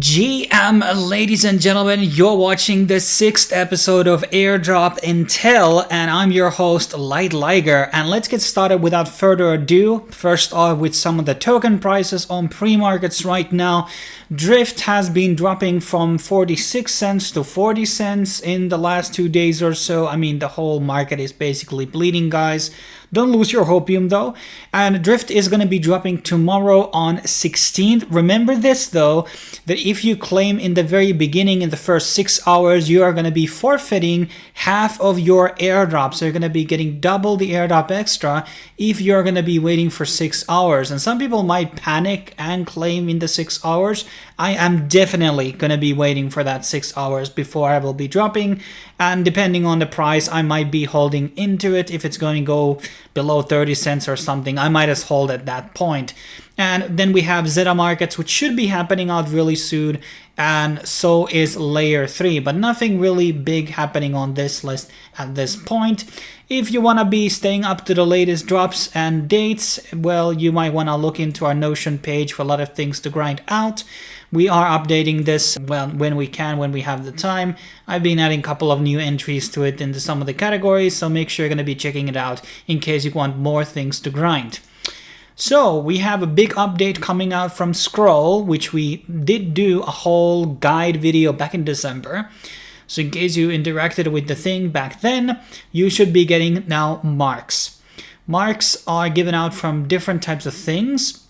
GM, ladies and gentlemen, you're watching the 6th episode of Airdrop Intel, and I'm your host, Light Liger, and let's get started without further ado. First off, with some of the token prices on pre-markets right now. Drift has been dropping from 46 cents to 40 cents in the last 2 days or so. I mean, the whole market is basically bleeding, guys. Don't lose your hopium though. And Drift is going to be dropping tomorrow on 16th. Remember this though, that if you claim in the very beginning, in the first 6 hours, you are going to be forfeiting half of your airdrop. So you're going to be getting double the airdrop extra if you're going to be waiting for 6 hours. And some people might panic and claim in the 6 hours. I am definitely going to be waiting for that 6 hours before I will be dropping. And depending on the price, I might be holding into it. If it's going to go below 30 cents or something, I might just hold at that point. And then we have Zeta markets, which should be happening out really soon. And so is layer 3, but nothing really big happening on this list at this point. If you want to be staying up to the latest drops and dates, well, you might want to look into our Notion page for a lot of things to grind out. We are updating this, well, when we can, when we have the time. I've been adding a couple of new entries to it into some of the categories, so make sure you're going to be checking it out in case you want more things to grind. So we have a big update coming out from Scroll, which we did do a whole guide video back in December. So in case you interacted with the thing back then, you should be getting now marks. Marks are given out from different types of things.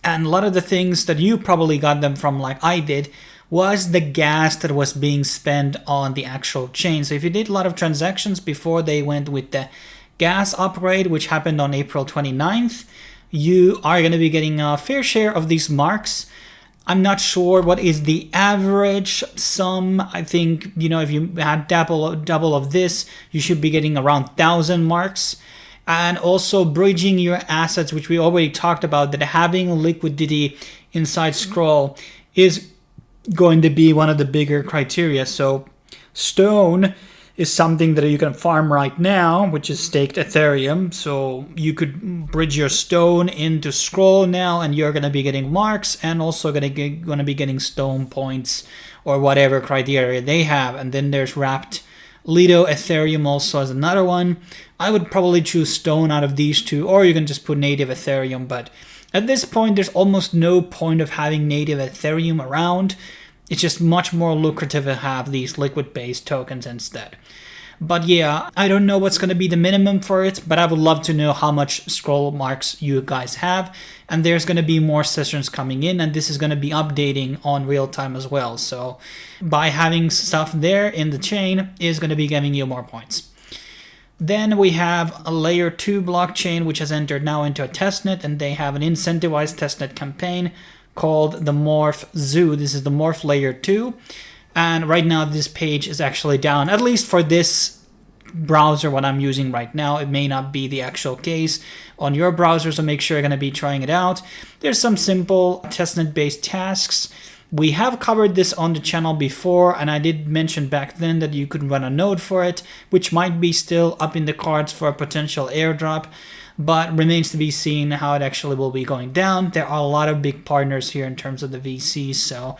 And a lot of the things that you probably got them from, like I did, was the gas that was being spent on the actual chain. So if you did a lot of transactions before they went with the gas upgrade, which happened on April 29th, you are going to be getting a fair share of these marks. I'm not sure what is the average sum. I think, you know, if you had double of this, you should be getting around 1,000 marks. And also bridging your assets, which we already talked about, that having liquidity inside Scroll is going to be one of the bigger criteria. So Stone is something that you can farm right now, which is staked Ethereum. So you could bridge your Stone into Scroll now, and you're going to be getting marks and also going to be getting Stone points or whatever criteria they have. And then there's Wrapped Lido Ethereum also as another one. I would probably choose Stone out of these two, or you can just put native Ethereum. But at this point, there's almost no point of having native Ethereum around. It's just much more lucrative to have these liquid-based tokens instead. But yeah, I don't know what's going to be the minimum for it, but I would love to know how much Scroll marks you guys have. And there's going to be more sessions coming in, and this is going to be updating on real time as well. So by having stuff there in the chain is going to be giving you more points. Then we have a layer 2 blockchain, which has entered now into a testnet, and they have an incentivized testnet campaign called the Morph Zoo. This is the Morph layer 2. And right now this page is actually down, at least for this browser, what I'm using right now. It may not be the actual case on your browser, so make sure you're going to be trying it out. There's some simple testnet-based tasks. We have covered this on the channel before, and I did mention back then that you could run a node for it, which might be still up in the cards for a potential airdrop, but remains to be seen how it actually will be going down. There are a lot of big partners here in terms of the VCs, so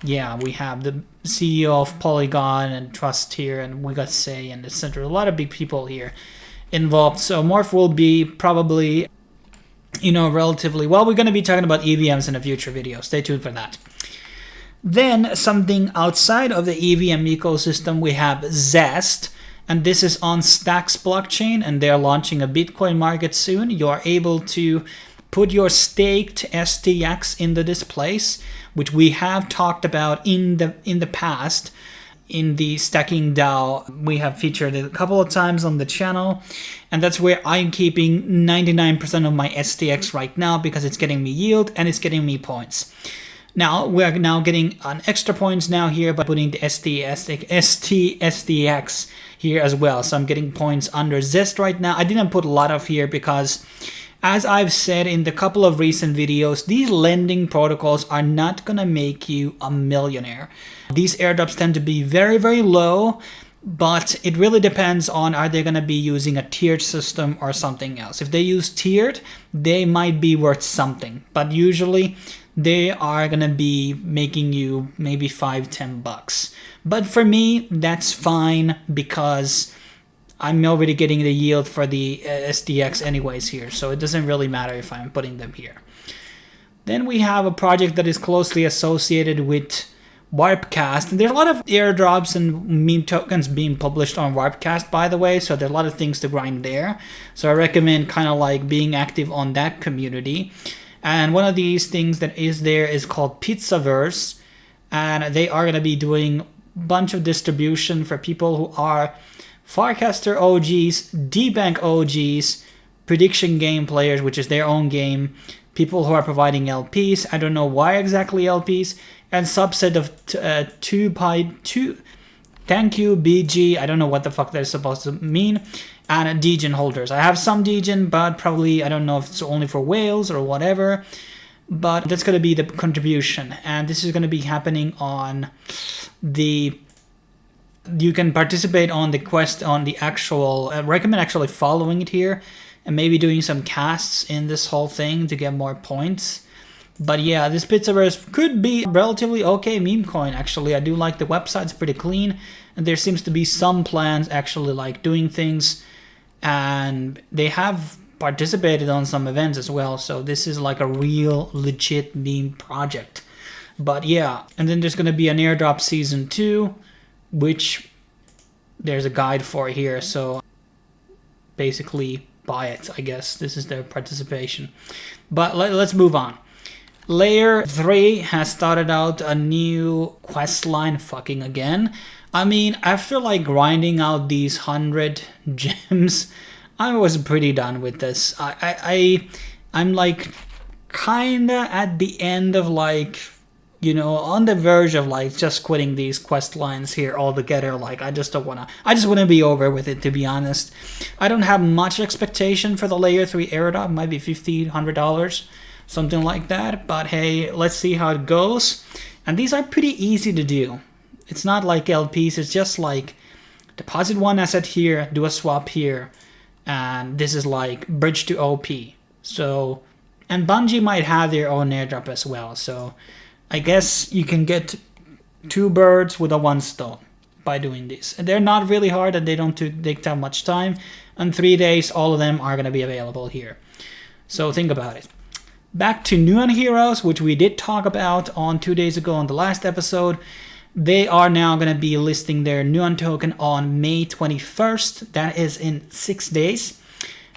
yeah, we have the CEO of Polygon and Trust here, and we got Say and etc. A lot of big people here involved. So Morph will be probably, you know, relatively well. We're going to be talking about EVMs in a future video. Stay tuned for that. Then something outside of the EVM ecosystem, we have Zest. And this is on Stacks blockchain, and they're launching a Bitcoin market soon. You are able to put your staked STX into this place, which we have talked about in the past. In the Stacking DAO, we have featured it a couple of times on the channel, and that's where I'm keeping 99% of my STX right now because it's getting me yield and it's getting me points. Now, we're now getting an extra points now here by putting the STX here as well. So I'm getting points under Zest right now. I didn't put a lot of here because, as I've said in the couple of recent videos, these lending protocols are not going to make you a millionaire. These airdrops tend to be very, very low, but it really depends on, are they going to be using a tiered system or something else. If they use tiered, they might be worth something, but usually they are gonna be making you maybe $5-10. But for me, that's fine because I'm already getting the yield for the SDX anyways here, so it doesn't really matter if I'm putting them here. Then we have a project that is closely associated with Warpcast, and there's a lot of airdrops and meme tokens being published on Warpcast, by the way, so there's a lot of things to grind there. So I recommend kind of like being active on that community. And one of these things that is there is called Pizzverse, and they are going to be doing a bunch of distribution for people who are Farcaster OGs, Debank OGs, prediction game players, which is their own game, people who are providing LPs, I don't know why exactly LPs, and subset of thank you BG, I don't know what the fuck that's supposed to mean, and Degen holders. I have some Degen, but probably I don't know if it's only for whales or whatever, but that's going to be the contribution, and this is going to be happening on the... You can participate on the quest on the actual... I recommend actually following it here and maybe doing some casts in this whole thing to get more points. But yeah, this Pizzverse could be a relatively okay meme coin, actually. I do like the website's pretty clean, and there seems to be some plans actually like doing things, and they have participated on some events as well, so this is like a real legit meme project. But yeah, and then there's going to be an airdrop season 2, which there's a guide for here, so basically buy it, I guess. This is their participation. But let's move on. Layer 3 has started out a new quest line fucking again. I mean, after like grinding out these 100 gems, I was pretty done with this. I'm like kinda at the end of like, you know, on the verge of like just quitting these quest lines here altogether. Like I just want to be over with it, to be honest. I don't have much expectation for the layer 3 airdrop. Might be $50, $100, something like that, but hey, let's see how it goes. And these are pretty easy to do. It's not like LPs, it's just like deposit one asset here, do a swap here, and this is like bridge to OP. So, and Bungie might have their own airdrop as well, so I guess you can get 2 birds with a 1 stone by doing this. And they're not really hard, and they don't take that much time. In 3 days, all of them are going to be available here. So think about it. Back to Newon Heroes, which we did talk about on 2 days ago on the last episode. They are now going to be listing their Newon token on May 21st. That is in 6 days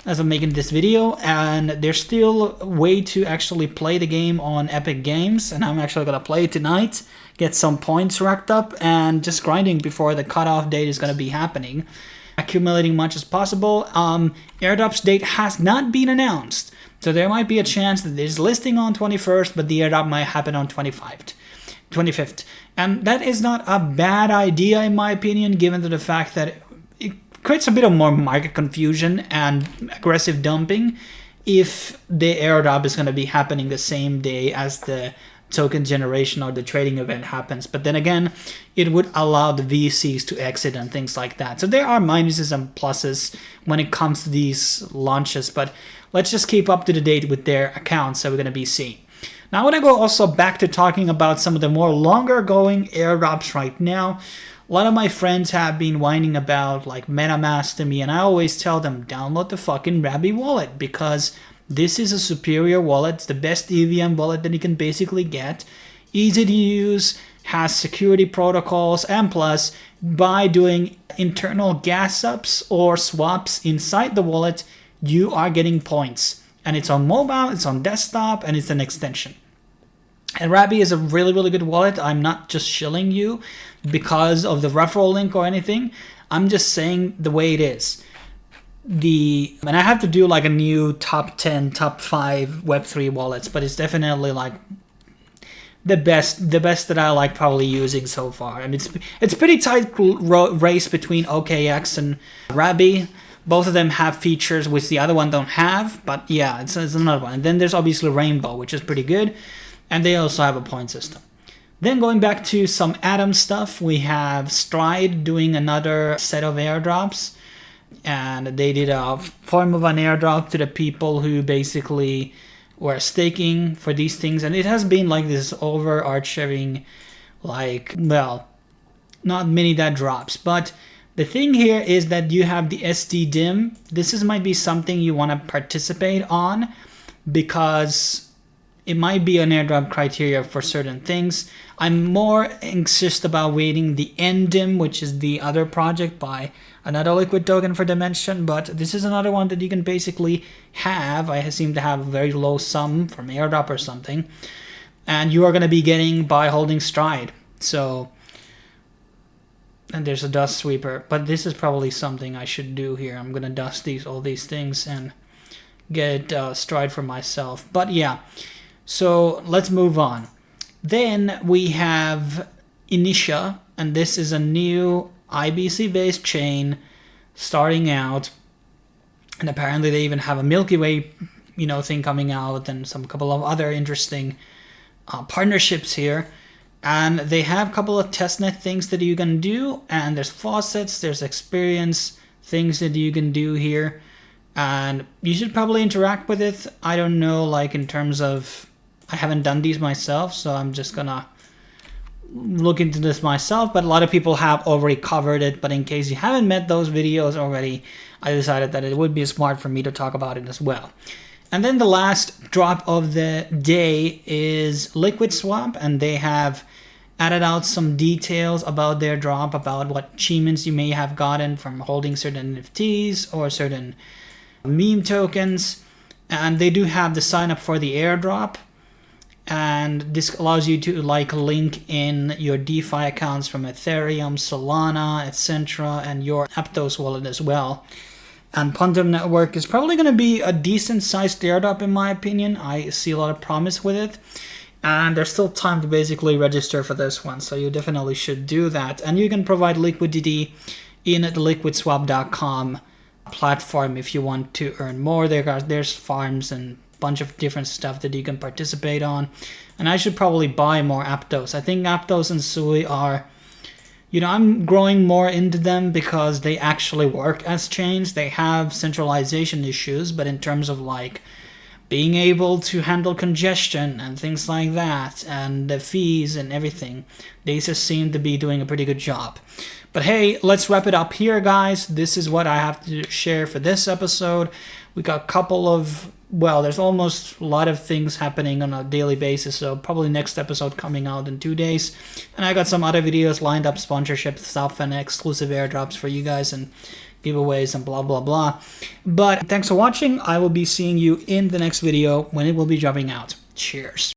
as I'm making this video, and there's still a way to actually play the game on Epic Games, and I'm actually going to play it tonight, get some points racked up, and just grinding before the cutoff date is going to be happening, accumulating much as possible. Airdrop's date has not been announced, so there might be a chance that there's listing on 21st, but the airdrop might happen on 25th. And that is not a bad idea in my opinion, given to the fact that it creates a bit of more market confusion and aggressive dumping if the airdrop is going to be happening the same day as the token generation or the trading event happens. But then again, it would allow the VCs to exit and things like that. So there are minuses and pluses when it comes to these launches, but let's just keep up to the date with their accounts that we're going to be seeing. Now I want to go also back to talking about some of the more longer going airdrops right now. A lot of my friends have been whining about like MetaMask to me, and I always tell them, download the fucking Rabi Wallet, because this is a superior wallet. It's the best EVM wallet that you can basically get. Easy to use, has security protocols, and plus, by doing internal gas ups or swaps inside the wallet, you are getting points. And it's on mobile, it's on desktop, and it's an extension. And Rabi is a really, really good wallet. I'm not just shilling you because of the referral link or anything. I'm just saying the way it is. And I have to do like a new top 10, top 5 Web3 wallets, but it's definitely like the best that I like probably using so far. I mean, it's pretty tight race between OKX and Rabi. Both of them have features which the other one don't have, but yeah, it's another one. And then there's obviously Rainbow, which is pretty good, and they also have a point system. Then going back to some Atom stuff, we have Stride doing another set of airdrops, and they did a form of an airdrop to the people who basically or staking for these things. And it has been like this overarching, like, well, not many that drops. But the thing here is that you have the SDDIM. This might be something you want to participate on, because it might be an airdrop criteria for certain things. I'm more anxious about waiting the NDIM, which is the other project by another liquid token for Dimension, but this is another one that you can basically have. I seem to have a very low sum from Airdrop or something, and you are going to be getting by holding Stride. So, and there's a dust sweeper, but this is probably something I should do here. I'm going to dust all these things and get Stride for myself. But yeah, so let's move on. Then we have Initia, and this is a new IBC based chain starting out, and apparently they even have a Milky Way thing coming out, and some couple of other interesting partnerships here. And they have a couple of testnet things that you can do, and there's faucets, there's experience things that you can do here, and you should probably interact with it. I don't know, like in terms of, I haven't done these myself, so I'm just gonna look into this myself, but a lot of people have already covered it. But in case you haven't met those videos already, I decided that it would be smart for me to talk about it as well. And then the last drop of the day is Liquid Swap, and they have added out some details about their drop, about what achievements you may have gotten from holding certain NFTs or certain meme tokens. And they do have the sign up for the airdrop, and this allows you to like link in your DeFi accounts from Ethereum, Solana, etc., and your Aptos wallet as well. And Quantum Network is probably going to be a decent sized airdrop in my opinion. I see a lot of promise with it, and there's still time to basically register for this one, so you definitely should do that. And you can provide liquidity in the liquidswap.com platform if you want to earn more. There's farms and bunch of different stuff that you can participate on. And I should probably buy more Aptos. I think Aptos and Sui are, I'm growing more into them because they actually work as chains. They have centralization issues, but in terms of like being able to handle congestion and things like that, and the fees and everything, they just seem to be doing a pretty good job. But hey, let's wrap it up here, guys. This is what I have to share for this episode. We got a couple of, there's almost a lot of things happening on a daily basis, so probably next episode coming out in 2 days. And I got some other videos lined up, sponsorship stuff and exclusive airdrops for you guys and giveaways and blah, blah, blah. But thanks for watching. I will be seeing you in the next video when it will be dropping out. Cheers.